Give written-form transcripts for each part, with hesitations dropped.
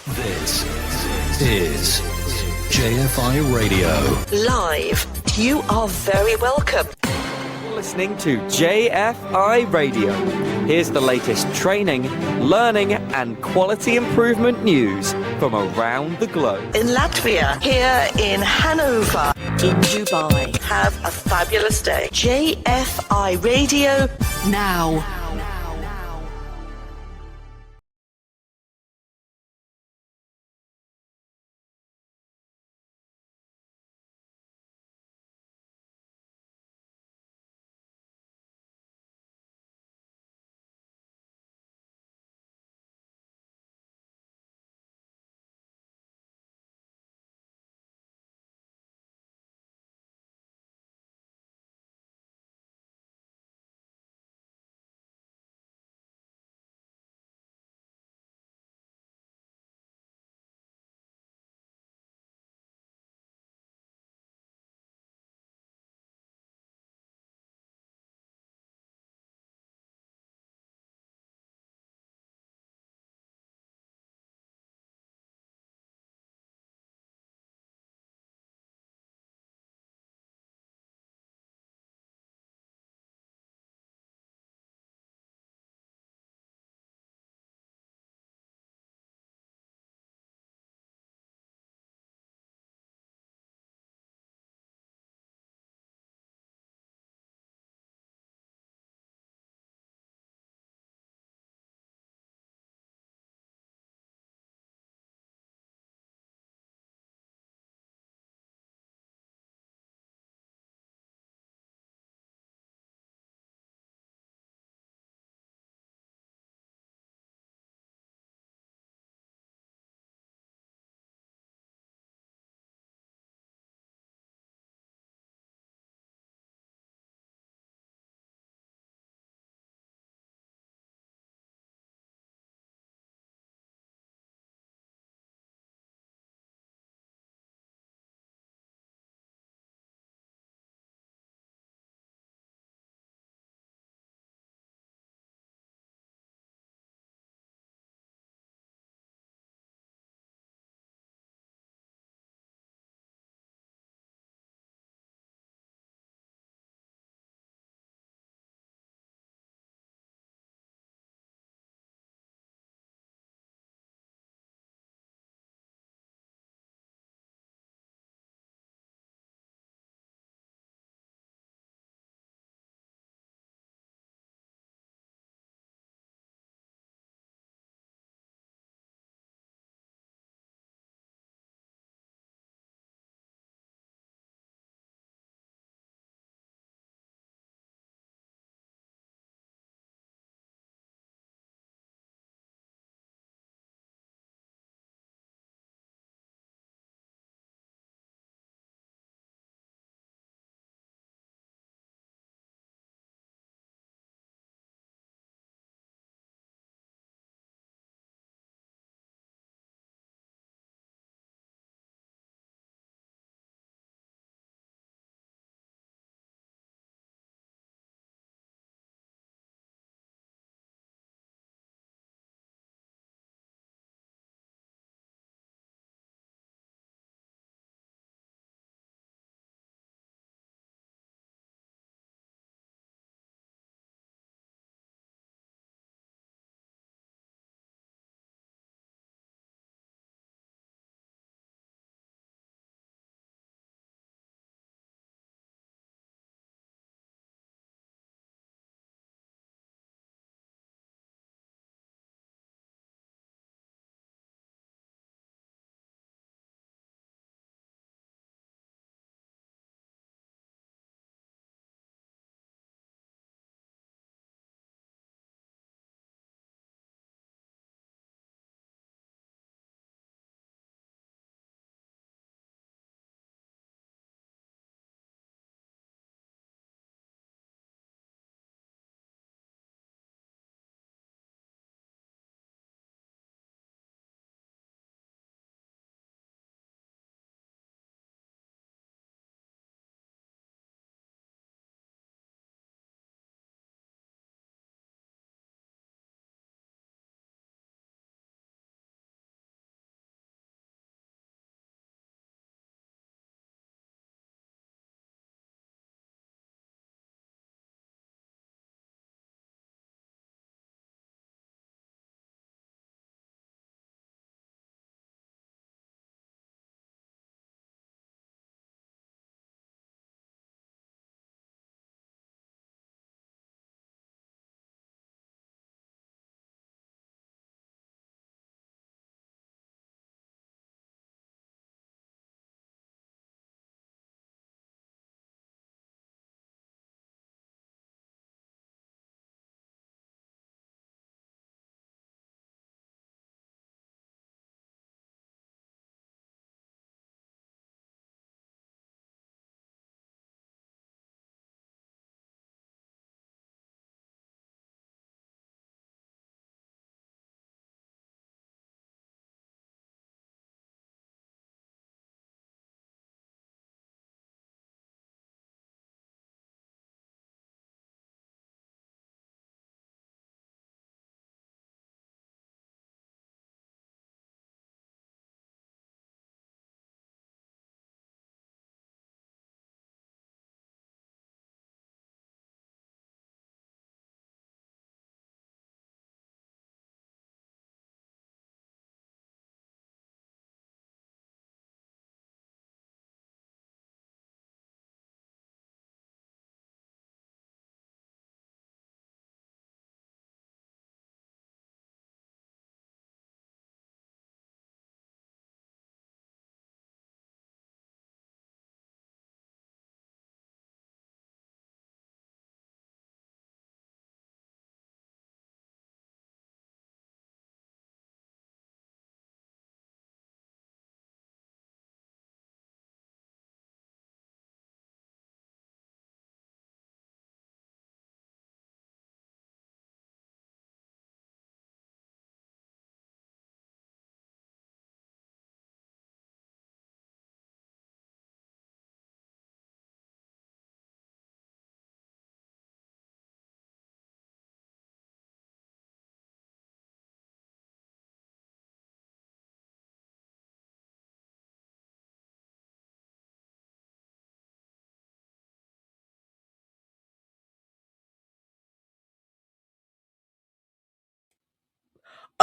This is JFI Radio. Live. You are very welcome. You're listening to JFI Radio. Here's the latest training, learning, and quality improvement news from around the globe. In Latvia, here in Hanover, in Dubai. Have a fabulous day. JFI Radio now.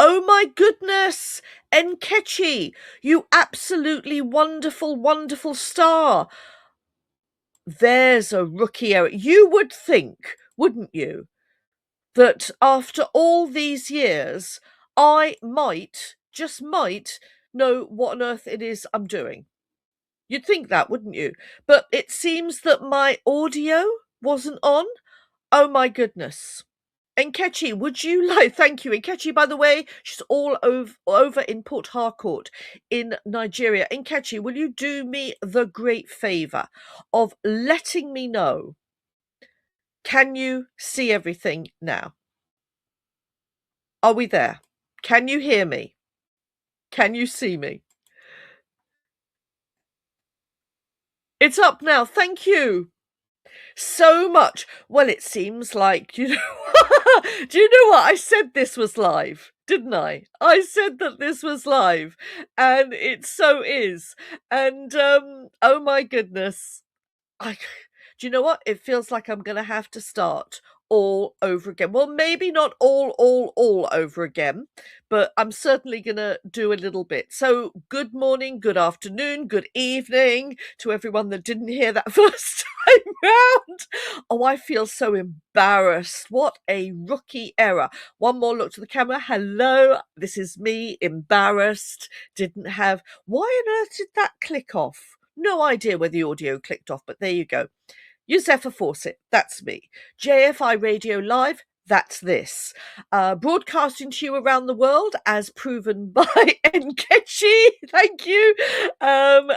Oh my goodness, Nkechi, you absolutely wonderful, wonderful star. There's a rookie error. You would think, wouldn't you, that after all these years, I might, just might, know what on earth it is I'm doing. You'd think that, wouldn't you? But it seems that my audio wasn't on. Oh my goodness. Nkechi, would you like, thank you. Nkechi, by the way, she's all over in Port Harcourt in Nigeria. Nkechi, will you do me the great favour of letting me know, can you see everything now? Are we there? Can you hear me? Can you see me? It's up now. Thank you so much. Well, it seems like, do you know what? I said this was live, didn't I? I said that this was live, and it so is. And oh my goodness. Do you know what? It feels like I'm going to have to start all over again. Well, maybe not all over again, but I'm certainly going to do a little bit. So good morning, good afternoon, good evening to everyone that didn't hear that first time round. Oh, I feel so embarrassed. What a rookie error. One more look to the camera. Hello, this is me, embarrassed. Didn't have... Why on earth did that click off? No idea where the audio clicked off, but there you go. Yosefa Fawcett, that's me. JFI Radio Live, that's this. Broadcasting to you around the world as proven by Nkechi. Thank you.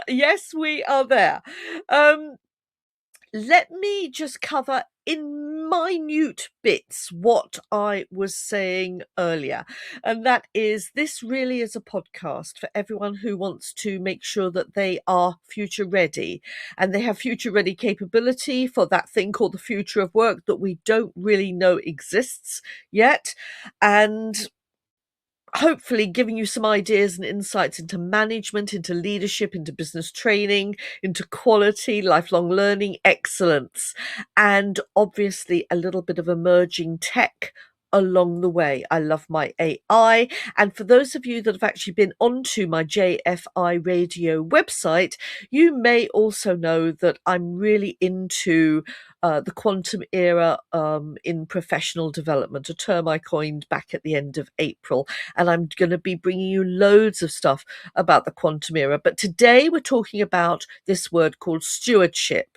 Yes, we are there. Let me just cover in minute bits what I was saying earlier. And that is, this really is a podcast for everyone who wants to make sure that they are future ready and they have future ready capability for that thing called the future of work that we don't really know exists yet. And hopefully giving you some ideas and insights into management, into leadership, into business training, into quality, lifelong learning, excellence, and obviously a little bit of emerging tech along the way. I love my AI. And for those of you that have actually been onto my JFI Radio website, you may also know that I'm really into the quantum era in professional development, a term I coined back at the end of April. And I'm going to be bringing you loads of stuff about the quantum era. But today we're talking about this word called stewardship.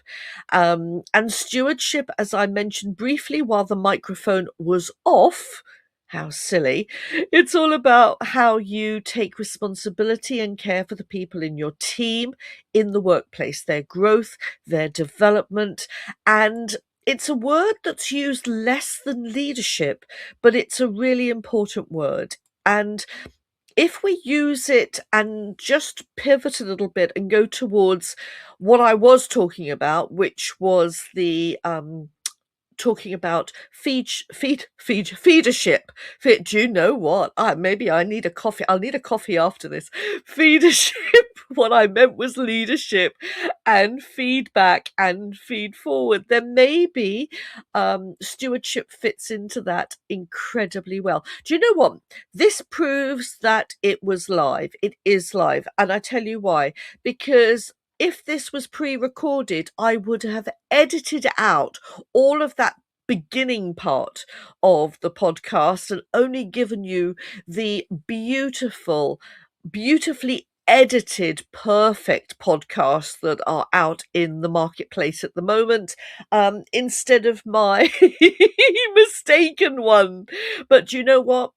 And stewardship, as I mentioned briefly while the microphone was off, how silly. It's all about how you take responsibility and care for the people in your team, in the workplace, their growth, their development. And it's a word that's used less than leadership, but it's a really important word. And if we use it and just pivot a little bit and go towards what I was talking about, which was the talking about feedership. Do you know what? Maybe I need a coffee. I'll need a coffee after this. Feedership. What I meant was leadership and feedback and feed forward. Then maybe stewardship fits into that incredibly well. Do you know what? This proves that it was live. It is live. And I tell you why. Because if this was pre-recorded, I would have edited out all of that beginning part of the podcast and only given you the beautifully edited, perfect podcasts that are out in the marketplace at the moment, instead of my mistaken one. But do you know what?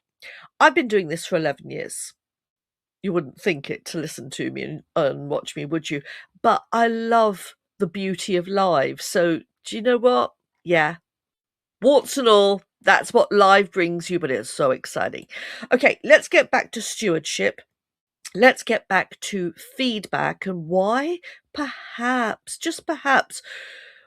I've been doing this for 11 years. You wouldn't think it to listen to me and watch me, would you? But I love the beauty of live. So do you know what? Yeah, warts and all, that's what live brings you, but it's so exciting. Okay, let's get back to stewardship. Let's get back to feedback and why perhaps, just perhaps,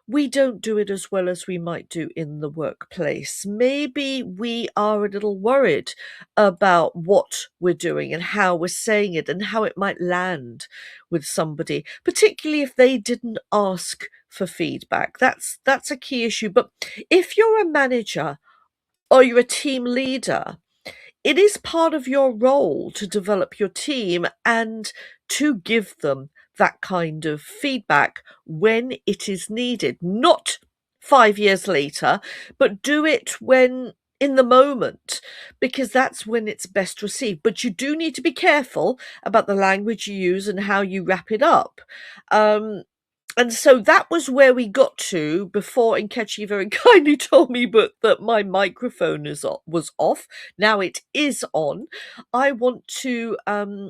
we don't do it as well as we might do in the workplace. Maybe we are a little worried about what we're doing and how we're saying it and how it might land with somebody, particularly if they didn't ask for feedback. That's a key issue. But if you're a manager or you're a team leader, it is part of your role to develop your team and to give them that kind of feedback when it is needed, not 5 years later, but do it when in the moment, because that's when it's best received. But you do need to be careful about the language you use and how you wrap it up. And so that was where we got to before Nkechi very kindly told me that my microphone was off. Now it is on. I want to,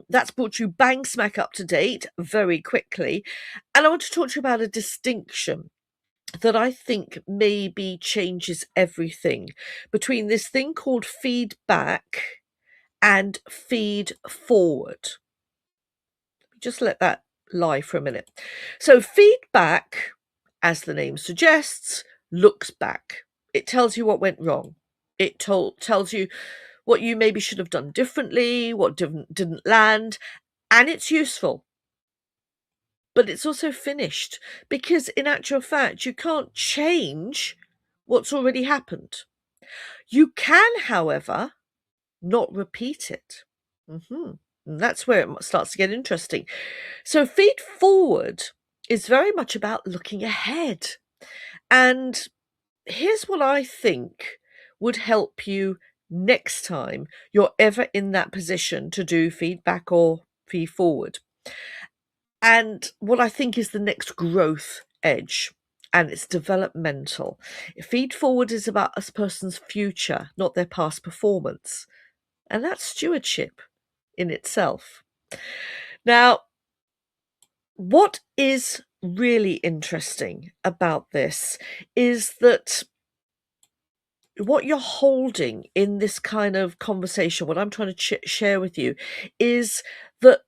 that's brought you bang smack up to date very quickly. And I want to talk to you about a distinction that I think maybe changes everything between this thing called feedback and feed forward. Just let that lie for a minute. So feedback, as the name suggests, looks back. It tells you what went wrong. It tells you what you maybe should have done differently, what didn't land, and it's useful. But it's also finished, because in actual fact, you can't change what's already happened. You can, however, not repeat it. And that's where it starts to get interesting. So feed forward is very much about looking ahead. And here's what I think would help you next time you're ever in that position to do feedback or feed forward. And what I think is the next growth edge, and it's developmental. Feed forward is about a person's future, not their past performance. And that's stewardship in itself. Now, what is really interesting about this is that what you're holding in this kind of conversation, what I'm trying to share with you, is that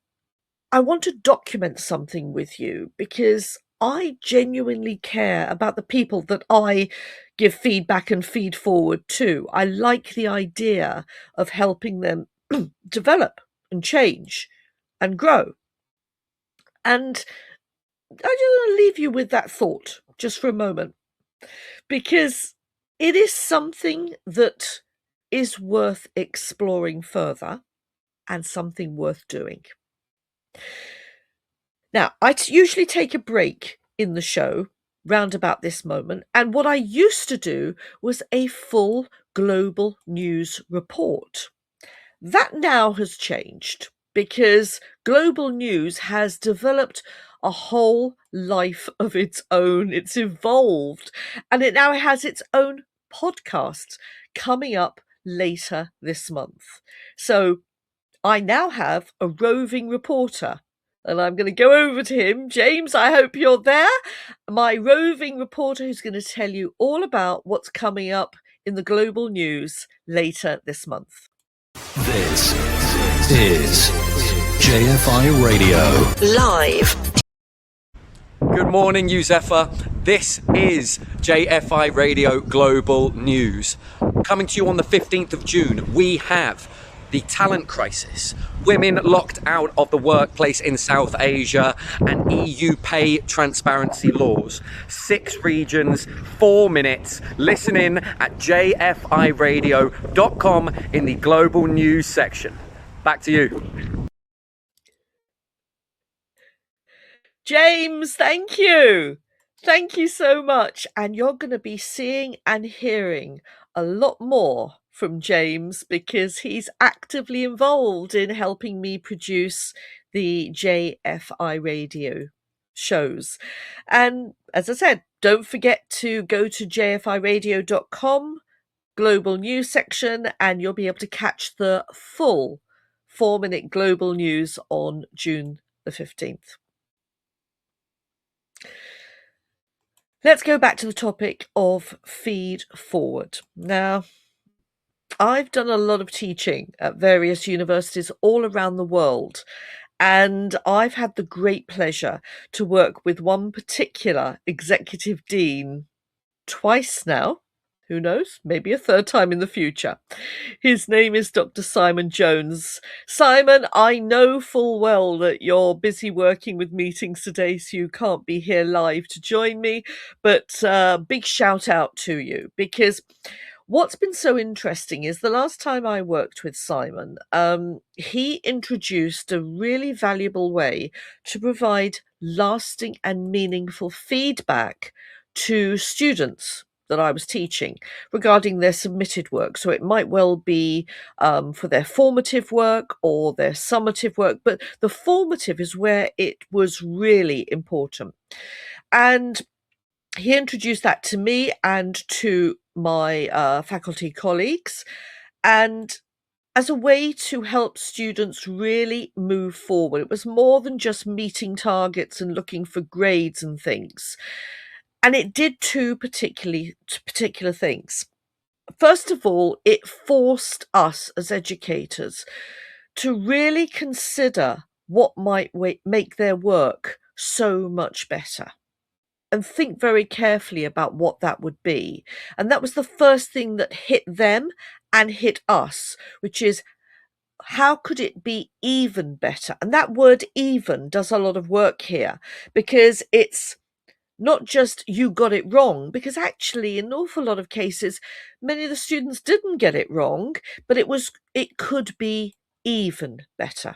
I want to document something with you because I genuinely care about the people that I give feedback and feed forward to. I like the idea of helping them develop and change and grow. And I just want to leave you with that thought just for a moment, because it is something that is worth exploring further and something worth doing. Now, I usually take a break in the show round about this moment, and what I used to do was a full global news report. That now has changed because global news has developed a whole life of its own. It's evolved, and it now has its own podcast coming up later this month. So I now have a roving reporter, and I'm going to go over to him. James, I hope you're there. My roving reporter who's going to tell you all about what's coming up in the global news later this month. This is JFI Radio. Live. Good morning, Yuzefa. This is JFI Radio Global News. Coming to you on the 15th of June, we have the talent crisis, women locked out of the workplace in South Asia, and EU pay transparency laws. 6 regions, 4 minutes. Listen in at jfiradio.com in the global news section. Back to you. James, thank you. Thank you so much. And you're going to be seeing and hearing a lot more from James because he's actively involved in helping me produce the JFI radio shows. And as I said, don't forget to go to jfiradio.com, global news section, and you'll be able to catch the full 4-minute global news on June the 15th. Let's go back to the topic of feed forward. Now, I've done a lot of teaching at various universities all around the world, and I've had the great pleasure to work with one particular executive dean twice now. Who knows? Maybe a third time in the future. His name is Dr. Simon Jones. Simon, I know full well that you're busy working with meetings today, so you can't be here live to join me, but big shout out to you, because What's been so interesting is the last time I worked with Simon, he introduced a really valuable way to provide lasting and meaningful feedback to students that I was teaching regarding their submitted work. So it might well be for their formative work or their summative work, but the formative is where it was really important. And he introduced that to me and to my faculty colleagues, and as a way to help students really move forward. It was more than just meeting targets and looking for grades and things. And it did two particular things. First of all, it forced us as educators to really consider what might make their work so much better, and think very carefully about what that would be. And that was the first thing that hit them and hit us, which is, how could it be even better? And that word even does a lot of work here, because it's not just you got it wrong, because actually in an awful lot of cases, many of the students didn't get it wrong, but it could be even better.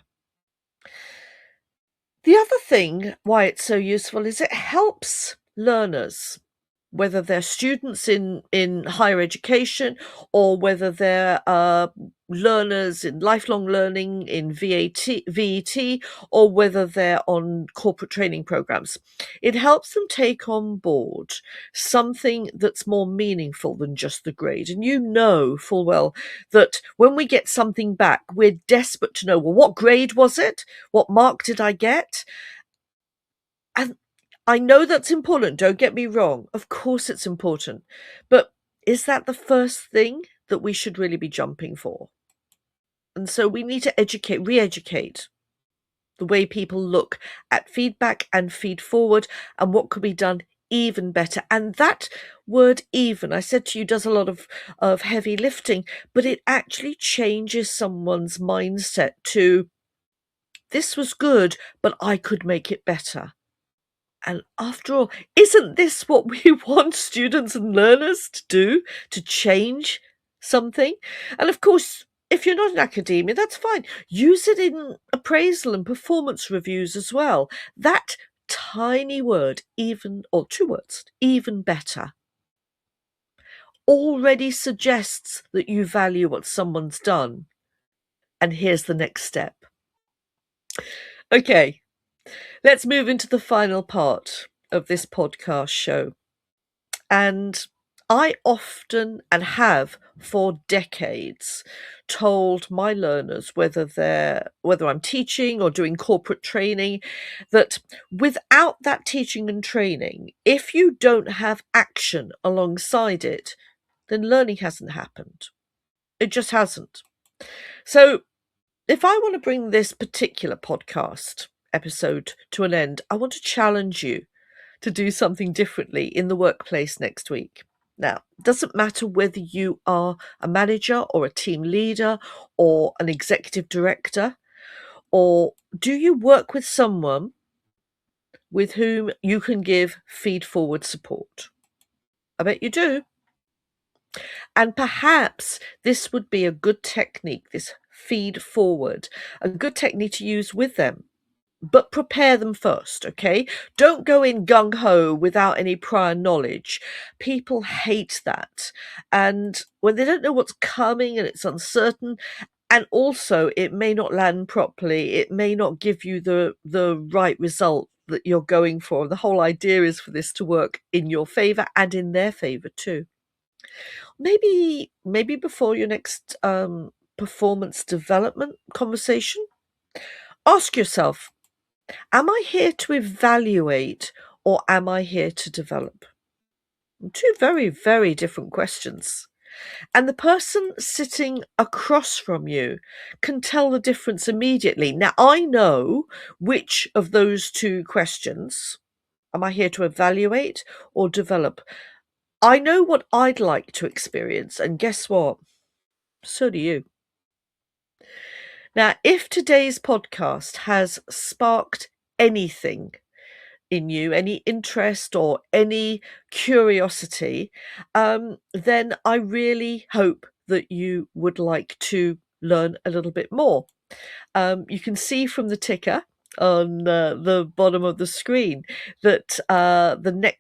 The other thing why it's so useful is it helps learners, whether they're students in higher education or whether they're learners in lifelong learning in VET, or whether they're on corporate training programs. It helps them take on board something that's more meaningful than just the grade. And you know full well that when we get something back, we're desperate to know, well, what grade was it? What mark did I get? And I know that's important, don't get me wrong. Of course it's important. But is that the first thing that we should really be jumping for? And so we need to re-educate the way people look at feedback and feed forward and what could be done even better. And that word even, I said to you, does a lot of heavy lifting, but it actually changes someone's mindset to, this was good, but I could make it better. And after all, isn't this what we want students and learners to do, to change something? And of course, if you're not in academia, that's fine. Use it in appraisal and performance reviews as well. That tiny word, even, or two words, even better, already suggests that you value what someone's done. And here's the next step. Okay, let's move into the final part of this podcast show. And I often, and have for decades, told my learners, whether I'm teaching or doing corporate training, that without that teaching and training, if you don't have action alongside it, then learning hasn't happened. It just hasn't. So if I want to bring this particular podcast episode to an end, I want to challenge you to do something differently in the workplace next week. Now, it doesn't matter whether you are a manager or a team leader or an executive director, or do you work with someone with whom you can give feed forward support? I bet you do. And perhaps this would be a good technique, this feed forward, a good technique to use with them. But prepare them first, okay? Don't go in gung-ho without any prior knowledge. People hate that. And when they don't know what's coming and it's uncertain, and also it may not land properly, it may not give you the right result that you're going for. The whole idea is for this to work in your favor and in their favor too. Maybe before your next performance development conversation, ask yourself, am I here to evaluate or am I here to develop? Two very, very different questions. And the person sitting across from you can tell the difference immediately. Now, I know which of those two questions, am I here to evaluate or develop? I know what I'd like to experience, and guess what? So do you. Now, if today's podcast has sparked anything in you, any interest or any curiosity, then I really hope that you would like to learn a little bit more. You can see from the ticker on the bottom of the screen that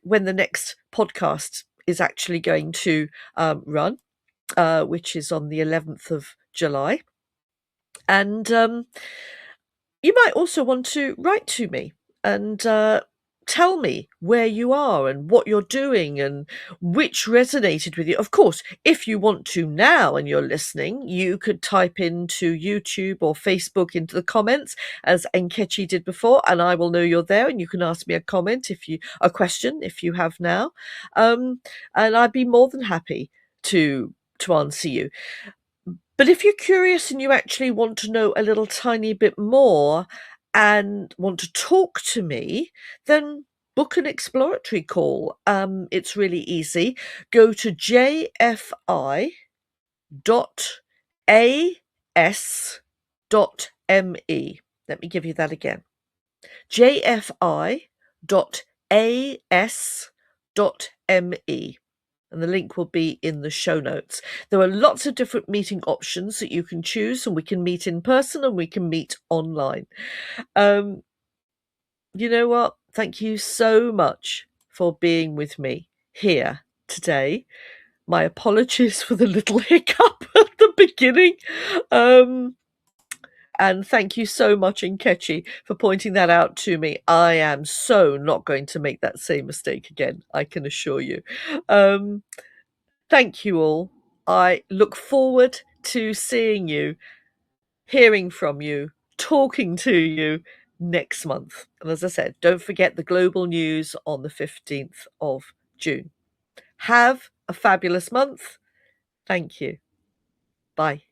when the next podcast is actually going to run, which is on the 11th of July. And you might also want to write to me and tell me where you are and what you're doing and which resonated with you. Of course, if you want to now and you're listening, you could type into YouTube or Facebook into the comments as Nkechi did before, and I will know you're there and you can ask me a question if you have now. And I'd be more than happy to answer you. But if you're curious and you actually want to know a little tiny bit more and want to talk to me, then book an exploratory call. It's really easy. Go to jfi.as.me. Let me give you that again. jfi.as.me. And the link will be in the show notes. There are lots of different meeting options that you can choose, and we can meet in person and we can meet online. You know what? Thank you so much for being with me here today. My apologies for the little hiccup at the beginning. And thank you so much, Nkechi, for pointing that out to me. I am so not going to make that same mistake again, I can assure you. Thank you all. I look forward to seeing you, hearing from you, talking to you next month. And as I said, don't forget the global news on the 15th of June. Have a fabulous month. Thank you. Bye.